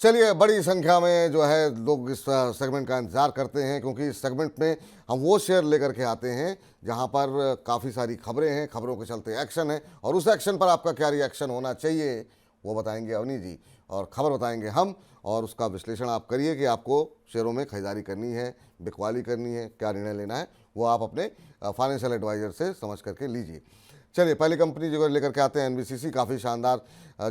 चलिए, बड़ी संख्या में जो है लोग इस सेगमेंट का इंतज़ार करते हैं, क्योंकि इस सेगमेंट में हम वो शेयर लेकर के आते हैं जहां पर काफ़ी सारी खबरें हैं, खबरों के चलते एक्शन है, और उस एक्शन पर आपका क्या रिएक्शन होना चाहिए वो बताएंगे अवनी जी, और खबर बताएंगे हम, और उसका विश्लेषण आप करिए कि आपको शेयरों में खरीदारी करनी है, बिकवाली करनी है, क्या निर्णय लेना है, वो आप अपने फाइनेंशियल एडवाइज़र से समझ करके लीजिए। चलिए, पहली कंपनी जो लेकर के आते हैं एनबीसीसी। काफ़ी शानदार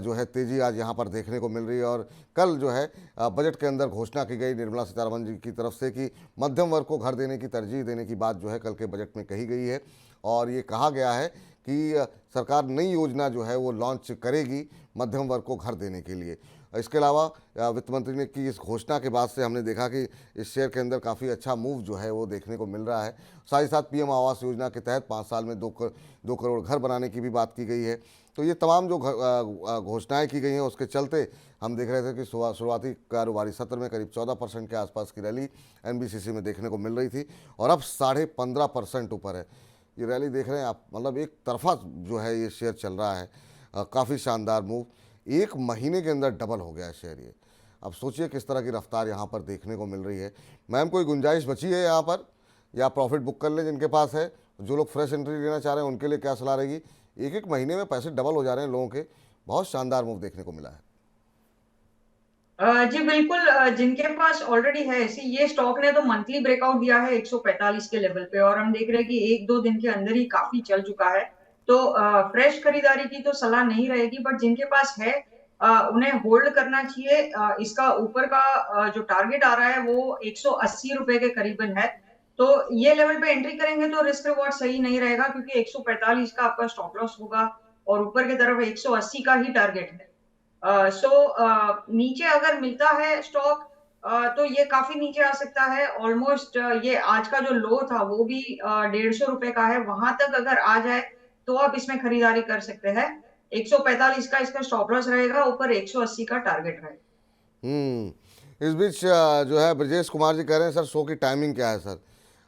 जो है तेज़ी आज यहाँ पर देखने को मिल रही है, और कल जो है बजट के अंदर घोषणा की गई निर्मला सीतारमण जी की तरफ से कि मध्यम वर्ग को घर देने की तरजीह देने की बात जो है कल के बजट में कही गई है, और ये कहा गया है कि सरकार नई योजना जो है वो लॉन्च करेगी मध्यम वर्ग को घर देने के लिए। इसके अलावा वित्त मंत्री ने की इस घोषणा के बाद से हमने देखा कि इस शेयर के अंदर काफ़ी अच्छा मूव जो है वो देखने को मिल रहा है। साथ ही साथ पीएम आवास योजना के तहत 5 साल में 2 करोड़ घर बनाने की भी बात की गई है। तो ये तमाम जो घोषणाएं की गई हैं उसके चलते हम देख रहे थे कि शुरुआती कारोबारी सत्र में करीब 14% के आसपास की रैली एनबीसीसी में देखने को मिल रही थी, और अब 15.5% ऊपर है। ये रैली देख रहे हैं आप, मतलब एक तरफा जो है ये शेयर चल रहा है। काफ़ी शानदार मूव, 1 महीने के अंदर डबल हो गया है शेयर ये। अब सोचिए किस तरह की रफ्तार यहाँ पर देखने को मिल रही है। मैम, कोई गुंजाइश बची है यहाँ पर, या प्रॉफिट बुक कर लें जिनके पास है? जो लोग फ्रेश एंट्री लेना चाह रहे हैं उनके लिए क्या सलाह रहेगी? 1 महीने में पैसे डबल हो जा रहे हैं लोगों के, बहुत शानदार मूव देखने को मिला है। जी बिल्कुल। जिनके पास ऑलरेडी है ऐसी, ये स्टॉक ने तो मंथली ब्रेकआउट दिया है 145 के लेवल पे, और हम देख रहे हैं कि 1-2 दिन के अंदर ही काफी चल चुका है। तो फ्रेश खरीदारी की तो सलाह नहीं रहेगी, बट जिनके पास है उन्हें होल्ड करना चाहिए। इसका ऊपर का जो टारगेट आ रहा है वो 180 रुपए के करीबन है। तो ये लेवल पे एंट्री करेंगे तो रिस्क रिवॉर्ड सही नहीं रहेगा, क्योंकि 145 का आपका स्टॉप लॉस होगा और ऊपर की तरफ 180 का ही टारगेट है। नीचे अगर मिलता है स्टॉक तो ये काफी नीचे आ सकता है। ऑलमोस्ट ये आज का जो लो था वो भी 150 रुपए का है। वहां तक अगर आ जाए तो आप इसमें खरीदारी कर सकते हैं। 145 का इसका स्टॉप लॉस रहेगा, ऊपर 180 का टारगेट रहेगा। इस बीच जो है ब्रजेश कुमार जी कह रहे हैं सर, शो की टाइमिंग क्या है सर?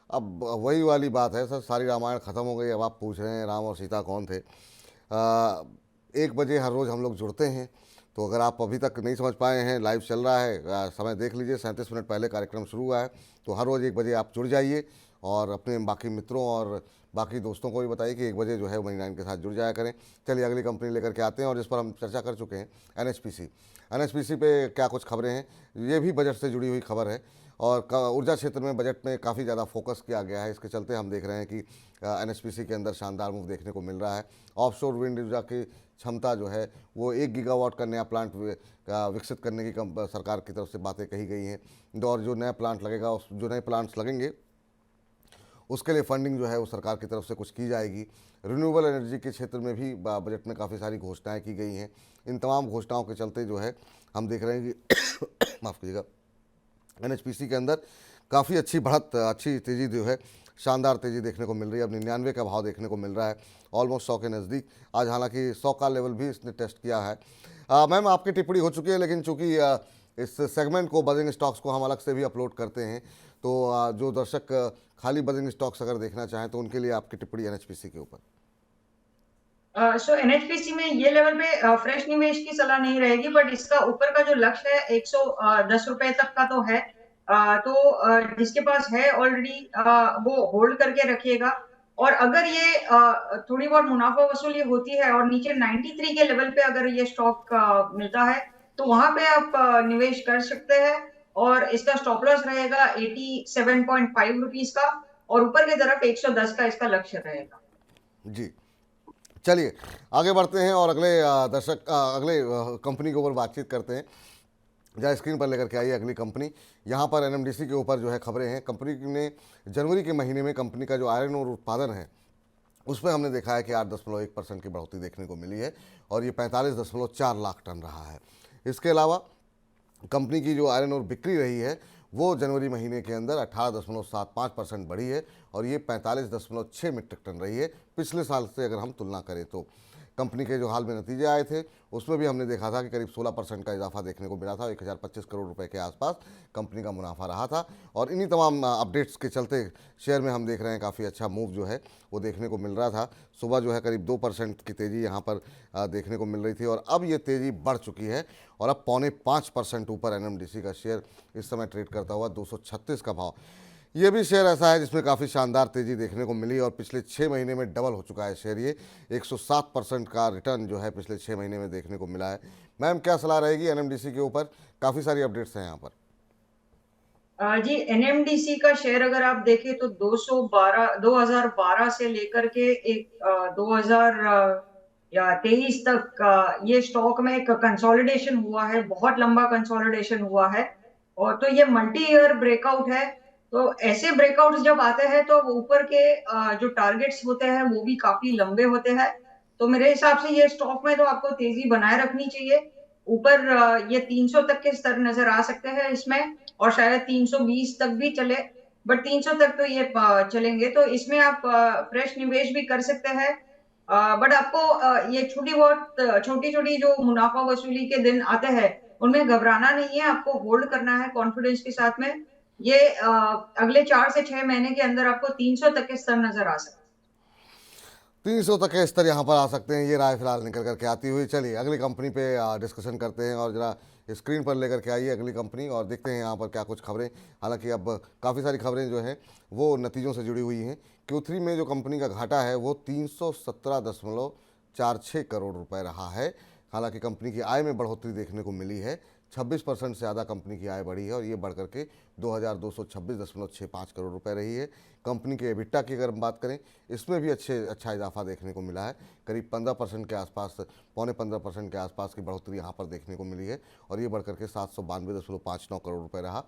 अब वही वाली बात है सर, सारी रामायण ख़त्म हो गई, अब आप पूछ रहे हैं राम और सीता कौन थे। 1 बजे हर रोज़ हम लोग जुड़ते हैं, तो अगर आप अभी तक नहीं समझ पाए हैं, लाइव चल रहा है, समय देख लीजिए, 37 मिनट पहले कार्यक्रम शुरू हुआ है। तो हर रोज़ 1 बजे आप जुड़ जाइए, और अपने बाकी मित्रों और बाकी दोस्तों को भी बताइए कि 1 बजे जो है मनी 9 के साथ जुड़ जाया करें। चलिए, अगली कंपनी लेकर के आते हैं, और जिस पर हम चर्चा कर चुके हैं, एनएचपीसी। एनएचपीसी पे क्या कुछ खबरें हैं, ये भी बजट से जुड़ी हुई खबर है, और ऊर्जा क्षेत्र में बजट में काफ़ी ज़्यादा फोकस किया गया है। इसके चलते हम देख रहे हैं कि एनएचपीसी के अंदर शानदार मूव देखने को मिल रहा है। ऑफशोर विंड ऊर्जा की क्षमता जो है वो 1 गीगावाट का नया प्लांट विकसित करने की सरकार की तरफ से बातें कही गई हैं, और जो नया प्लांट लगेगा, उस जो नए प्लांट्स लगेंगे उसके लिए फंडिंग जो है वो सरकार की तरफ से कुछ की जाएगी। रिन्यूएबल एनर्जी के क्षेत्र में भी बजट में काफ़ी सारी घोषणाएं की गई हैं। इन तमाम घोषणाओं के चलते जो है हम देख रहे हैं कि माफ़ कीजिएगा, एनएचपीसी के अंदर काफ़ी अच्छी बढ़त, अच्छी तेज़ी जो है, शानदार तेज़ी देखने को मिल रही है। अब 99 का भाव देखने को मिल रहा है, ऑलमोस्ट 100 के नज़दीक। आज हालांकि 100 का लेवल भी इसने टेस्ट किया है। मैम, आपकी टिप्पणी हो चुकी है, लेकिन चूंकि इस सेगमेंट को, बजिंग स्टॉक्स को हम अलग से भी अपलोड करते हैं, तो जो दर्शक खाली बजिंग स्टॉक्स अगर देखना चाहें तो उनके लिए आपकी टिप्पणी एनएचपीसी के ऊपर। सो एनएचपीसी में ये लेवल पे फ्रेश निवेश की सलाह नहीं रहेगी, बट इसका ऊपर का जो लक्ष्य है 110 रुपए तक का तो है। जिसके पास है ऑलरेडी वो होल्ड करके रखिएगा। और अगर ये थोड़ी बहुत मुनाफा वसूली होती है और नीचे 93 के लेवल पे अगर ये स्टॉक मिलता है तो वहां पे आप निवेश कर सकते हैं। और इसका स्टॉप लॉस रहेगा 87.5 रुपीज का, और ऊपर की तरफ 110 का इसका लक्ष्य रहेगा। जी, चलिए आगे बढ़ते हैं, और अगले अगले कंपनी के ऊपर बातचीत करते हैं। जहाँ स्क्रीन पर लेकर के आइए अगली कंपनी। यहाँ पर एनएमडीसी के ऊपर जो है खबरें हैं। कंपनी ने जनवरी के महीने में कंपनी का जो आयरन और उत्पादन है उसमें हमने देखा है कि 8.1% की बढ़ोतरी देखने को मिली है, और ये 45.4 लाख टन रहा है। इसके अलावा कंपनी की जो आयरन और बिक्री रही है वो जनवरी महीने के अंदर 18.75% बढ़ी है, और ये 45.6 मीट्रिक टन रही है पिछले साल से अगर हम तुलना करें तो। कंपनी के जो हाल में नतीजे आए थे उसमें भी हमने देखा था कि करीब 16% का इजाफा देखने को मिला था। 1025 करोड़ रुपए के आसपास कंपनी का मुनाफा रहा था और इन्हीं तमाम अपडेट्स के चलते शेयर में हम देख रहे हैं काफ़ी अच्छा मूव जो है वो देखने को मिल रहा था। सुबह जो है करीब 2% की तेज़ी यहाँ पर देखने को मिल रही थी और अब ये तेज़ी बढ़ चुकी है और अब 4.25% ऊपर एनएमडीसी का शेयर इस समय ट्रेड करता हुआ 236 का भाव। ये भी शेयर ऐसा है जिसमें काफ़ी शानदार तेज़ी देखने को मिली और पिछले 6 महीने में डबल हो चुका है शेयर। ये 107% का रिटर्न जो है पिछले 6 महीने में देखने को मिला है। मैम क्या सलाह रहेगी एनएमडीसी के ऊपर? काफ़ी सारी अपडेट्स हैं यहाँ पर। जी, एनएमडीसी का शेयर अगर आप देखें तो 2012 से लेकर के 2000 या 23 तक ये स्टॉक में एक कंसोलिडेशन हुआ है, बहुत लंबा कंसोलिडेशन हुआ है। और तो ये मल्टी ईयर ब्रेकआउट है। तो ऐसे ब्रेकआउट्स जब आते हैं तो ऊपर के जो टारगेट्स होते हैं वो भी काफी लंबे होते हैं। तो मेरे हिसाब से ये स्टॉक में तो आपको तेजी बनाए रखनी चाहिए। ऊपर ये 300 तक के स्तर नजर आ सकते हैं इसमें और शायद 320 तक भी चले, बट 300 तक तो ये चलेंगे। तो इसमें आप फ्रेश निवेश भी कर सकते हैं। बट आपको ये छोटी छोटी जो मुनाफा वसूली के दिन आते हैं उनमें घबराना नहीं है, आपको होल्ड करना है कॉन्फिडेंस के साथ में। ये अगले 4 से 6 महीने के अंदर आपको 300 तक के स्तर नजर आ सकते 300 तक के स्तर यहाँ पर आ सकते हैं, ये राय फिलहाल निकल करके आती हुई। चलिए अगली कंपनी पे डिस्कशन करते हैं और ज़रा स्क्रीन पर लेकर के आइए अगली कंपनी और देखते हैं यहाँ पर क्या कुछ खबरें। हालांकि अब काफ़ी सारी खबरें जो हैं वो नतीजों से जुड़ी हुई हैं। Q3 में जो कंपनी का घाटा है वो 317.46 करोड़ रुपए रहा है। हालांकि कंपनी की आय में बढ़ोतरी देखने को मिली है, 26% से ज़्यादा कंपनी की आय बढ़ी है और ये बढ़ करके 2226.65 करोड़ रुपए रही है। कंपनी के एबिटा की अगर हम बात करें इसमें भी अच्छा इजाफा देखने को मिला है, करीब 15% के आसपास, 15.25% के आसपास की बढ़ोतरी यहाँ पर देखने को मिली है और ये बढ़ करके 792.59 करोड़ रुपए रहा।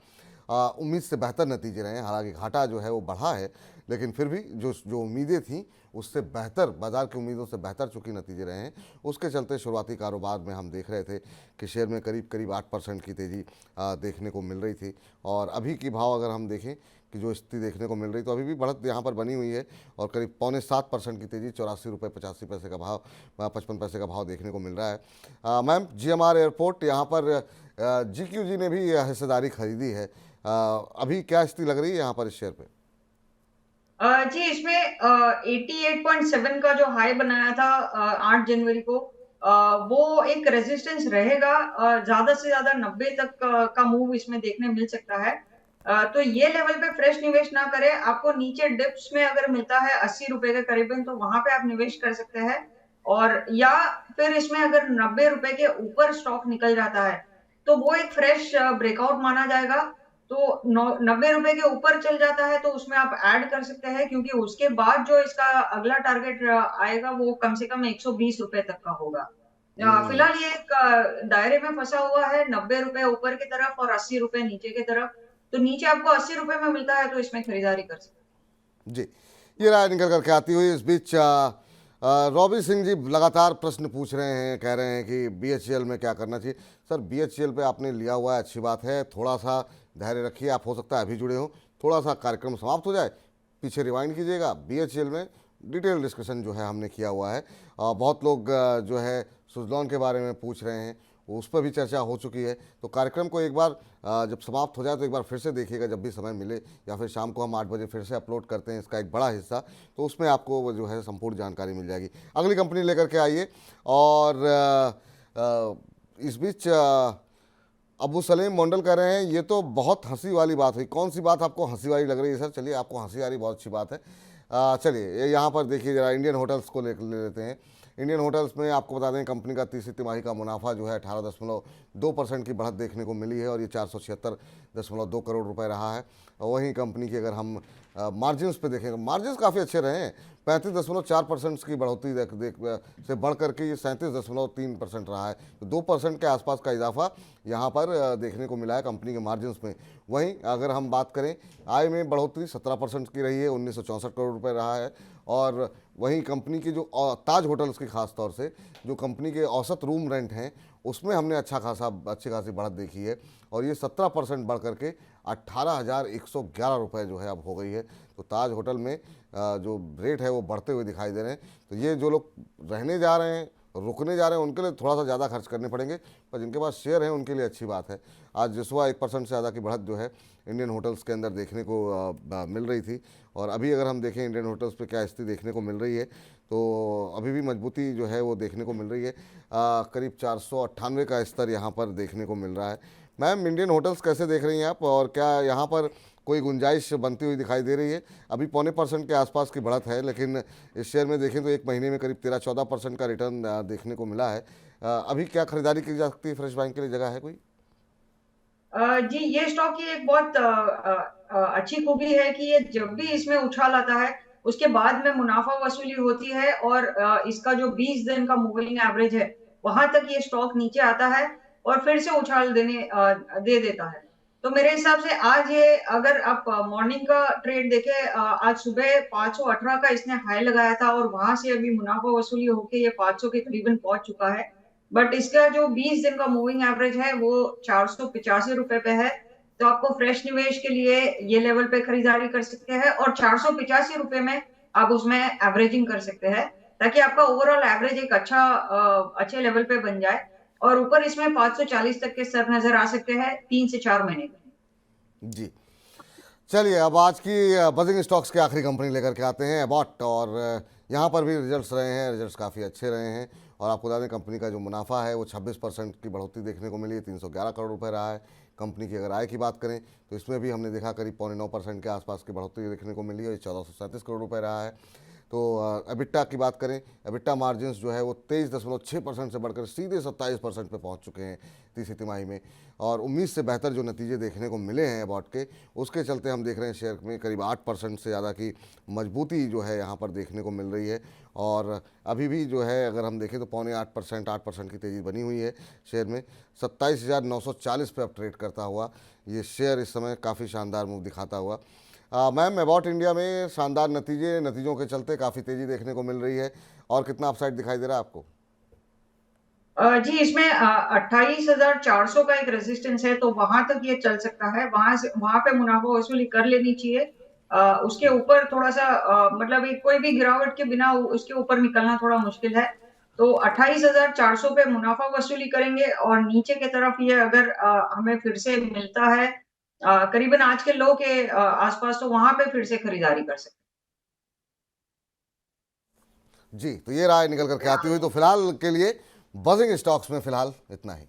उम्मीद से बेहतर नतीजे रहे हैं। हालांकि घाटा जो है वो बढ़ा है लेकिन फिर भी जो उम्मीदें थीं उससे बेहतर, बाजार की उम्मीदों से बेहतर चूँकि नतीजे रहे हैं, उसके चलते शुरुआती कारोबार में हम देख रहे थे कि शेयर में करीब 8% की तेज़ी देखने को मिल रही थी। और अभी की भाव अगर हम देखें कि जो स्थिति देखने को मिल रही तो अभी भी बढ़त यहाँ पर बनी हुई है और करीब 6.25% की तेज़ी, 84 रुपये 85 पैसे का भाव, 55 पैसे का भाव देखने को मिल रहा है। मैम GMR एयरपोर्ट यहाँ पर GQG ने भी हिस्सेदारी खरीदी है। अभी क्या स्थिति लग रही है यहाँ पर इस शेयर पे? जी, इसमें 88.7 का जो हाई बनाया था 8 जनवरी को, वो एक रेजिस्टेंस रहेगा। ज्यादा से ज्यादा 90 तक का मूव इसमें देखने मिल सकता है। तो ये लेवल पे फ्रेश निवेश ना करें। आपको नीचे डिप्स में अगर मिलता है 80 रुपए के करीबन तो वहां पे आप निवेश कर सकते हैं। और या फिर इसमें अगर 90 रुपए के ऊपर स्टॉक निकल जाता है तो वो एक फ्रेश ब्रेकआउट माना जाएगा। तो 90 रुपए के ऊपर चल जाता है तो उसमें आप ऐड कर सकते हैं, क्योंकि उसके बाद जो इसका अगला टारगेट आएगा वो कम से कम 120 रुपए तक का होगा। फिलहाल ये एक दायरे में फंसा हुआ है, 90 रुपए ऊपर की तरफ और 80 रुपए नीचे की तरफ। तो नीचे आपको 80 रुपए में मिलता है तो इसमें खरीदारी कर सकते हैं। जी, ये राय निकल करके आती हुई। इस बीच रॉबी सिंह जी लगातार प्रश्न पूछ रहे हैं, कह रहे हैं कि BHEL में क्या करना चाहिए। सर BHEL पे आपने लिया हुआ है, अच्छी बात है, थोड़ा सा धैर्य रखिए। आप हो सकता है अभी जुड़े हो, थोड़ा सा कार्यक्रम समाप्त हो जाए, पीछे रिवाइंड कीजिएगा। BHEL में डिटेल डिस्कशन जो है हमने किया हुआ है। बहुत लोग जो है सुजलॉन के बारे में पूछ रहे हैं, उस पर भी चर्चा हो चुकी है। तो कार्यक्रम को एक बार जब समाप्त हो जाए तो एक बार फिर से देखिएगा जब भी समय मिले, या फिर शाम को हम 8 बजे फिर से अपलोड करते हैं इसका एक बड़ा हिस्सा, तो उसमें आपको वो जो है संपूर्ण जानकारी मिल जाएगी। अगली कंपनी लेकर के आइए। और इस बीच अबू सलीम मंडल कह रहे हैं ये तो बहुत हंसी वाली बात हुई। कौन सी बात आपको हंसी वाली लग रही है सर? चलिए, आपको हंसी आ रही, बहुत अच्छी बात है। चलिए यहाँ पर देखिए जरा इंडियन होटल्स को ले लेते हैं। इंडियन होटल्स में आपको बता दें कंपनी का तीसरी तिमाही का मुनाफा जो है 18.2% की बढ़त देखने को मिली है और ये 476.2 करोड़ रुपए रहा है। और वहीं कंपनी की अगर हम मार्जिन्स पे देखेंगे, मार्जिन्स काफ़ी अच्छे रहे हैं। 35.4% की बढ़ोतरी से बढ़ करके ये 37.3% रहा है। तो 2% के आसपास का इजाफा यहाँ पर देखने को मिला है कंपनी के मार्जिन्स में। वहीं अगर हम बात करें आय में बढ़ोतरी 17% की रही है, 1964 करोड़ रुपए रहा है। और वहीं कंपनी की जो ताज होटल्स की खास तौर से जो कंपनी के औसत रूम रेंट हैं उसमें हमने अच्छी खासी बढ़त देखी है और ये 17% बढ़ करके 18,111 रुपये जो है अब हो गई है। तो ताज होटल में जो रेट है वो बढ़ते हुए दिखाई दे रहे हैं। तो ये जो लोग रहने जा रहे हैं रुकने जा रहे हैं उनके लिए थोड़ा सा ज़्यादा खर्च करने पड़ेंगे, पर जिनके पास शेयर हैं उनके लिए अच्छी बात है। आज सुबह 1% से ज़्यादा की बढ़त जो है इंडियन होटल्स के अंदर देखने को मिल रही थी। और अभी अगर हम देखें इंडियन होटल्स पे क्या स्थिति देखने को मिल रही है, तो अभी भी मजबूती जो है वो देखने को मिल रही है। करीब 498 का स्तर यहाँ पर देखने को मिल रहा है। मैम, इंडियन होटल्स कैसे देख रही हैं आप, और क्या यहाँ पर कोई गुंजाइश बनती हुई दिखाई दे रही है? अभी 0.25% के आसपास की बढ़त है, लेकिन इस शेयर में देखें तो एक महीने में करीब 13-14% का रिटर्न देखने को मिला है। अभी क्या खरीदारी की जा सकती है? फ्रेश बाइंग के लिए जगह है कोई? जी, ये स्टॉक की एक बहुत अच्छी खूबी है कि ये जब भी इसमें उछाल आता है, उसके बाद में मुनाफा वसूली होती है और इसका जो 20 दिन का मूविंग एवरेज है, वहां तक ये स्टॉक नीचे आता है और फिर से उछाल दे देता है। तो मेरे हिसाब से आज ये, अगर आप मॉर्निंग का ट्रेड देखें, आज सुबह 518 का इसने हाई लगाया था और वहां से अभी मुनाफा वसूली होके ये 500 के करीबन पहुंच चुका है। बट इसका जो 20 दिन का मूविंग एवरेज है वो 485 रुपए पे है। तो आपको फ्रेश निवेश के लिए ये लेवल पे खरीदारी कर सकते हैं और 485 रुपए में आप उसमें एवरेजिंग कर सकते हैं, ताकि आपका ओवरऑल एवरेज एक अच्छे लेवल पे बन जाए। और ऊपर इसमें 540 तक के स्तर नजर आ सकते हैं 3 से 4 महीने में। जी, चलिए अब आज की बजिंग स्टॉक्स की आखिरी कंपनी लेकर के आते हैं, एबॉट। और यहाँ पर भी रिजल्ट्स रहे हैं, रिजल्ट्स काफ़ी अच्छे रहे हैं। और आपको बता दें कंपनी का जो मुनाफा है वो 26% की बढ़ोतरी देखने को मिली है, 311 करोड़ रुपए रहा है। कंपनी की अगर आय की बात करें तो इसमें भी हमने देखा करीब 0.9% के आसपास की बढ़ोतरी देखने को मिली है, ये 1437 करोड़ रुपए रहा है। तो एबिटा की बात करें, एबिटा मार्जिन्स जो है वो 23.6% से बढ़कर सीधे 27% पे पहुंच चुके हैं तीसरी तिमाही में। और उम्मीद से बेहतर जो नतीजे देखने को मिले हैं एबॉट के, उसके चलते हम देख रहे हैं शेयर में करीब 8% से ज़्यादा की मजबूती जो है यहाँ पर देखने को मिल रही है। और अभी भी जो है अगर हम देखें तो 0.8%, 8% की तेज़ी बनी हुई है शेयर में। 27,940 पे अब ट्रेड करता हुआ ये शेयर इस समय काफ़ी शानदार मूव दिखाता हुआ। मैम, एबॉट इंडिया में शानदार नतीजों के चलते काफ़ी तेज़ी देखने को मिल रही है, और कितना अपसाइड दिखाई दे रहा है आपको? जी, इसमें 28,400 का एक रेजिस्टेंस है, तो वहां तक ये चल सकता है। वहां पे मुनाफा वसूली कर लेनी चाहिए। उसके ऊपर थोड़ा सा मतलब कोई भी गिरावट के बिना उसके ऊपर निकलना थोड़ा मुश्किल है। तो 28,400 पे मुनाफा वसूली करेंगे और नीचे की तरफ ये अगर हमें फिर से मिलता है करीबन आज के लो के आसपास, तो वहां पे फिर से खरीदारी कर सकते जी, तो ये राय निकल करके आती हुई, तो फिलहाल के लिए बजिंग स्टॉक्स में फिलहाल इतना ही।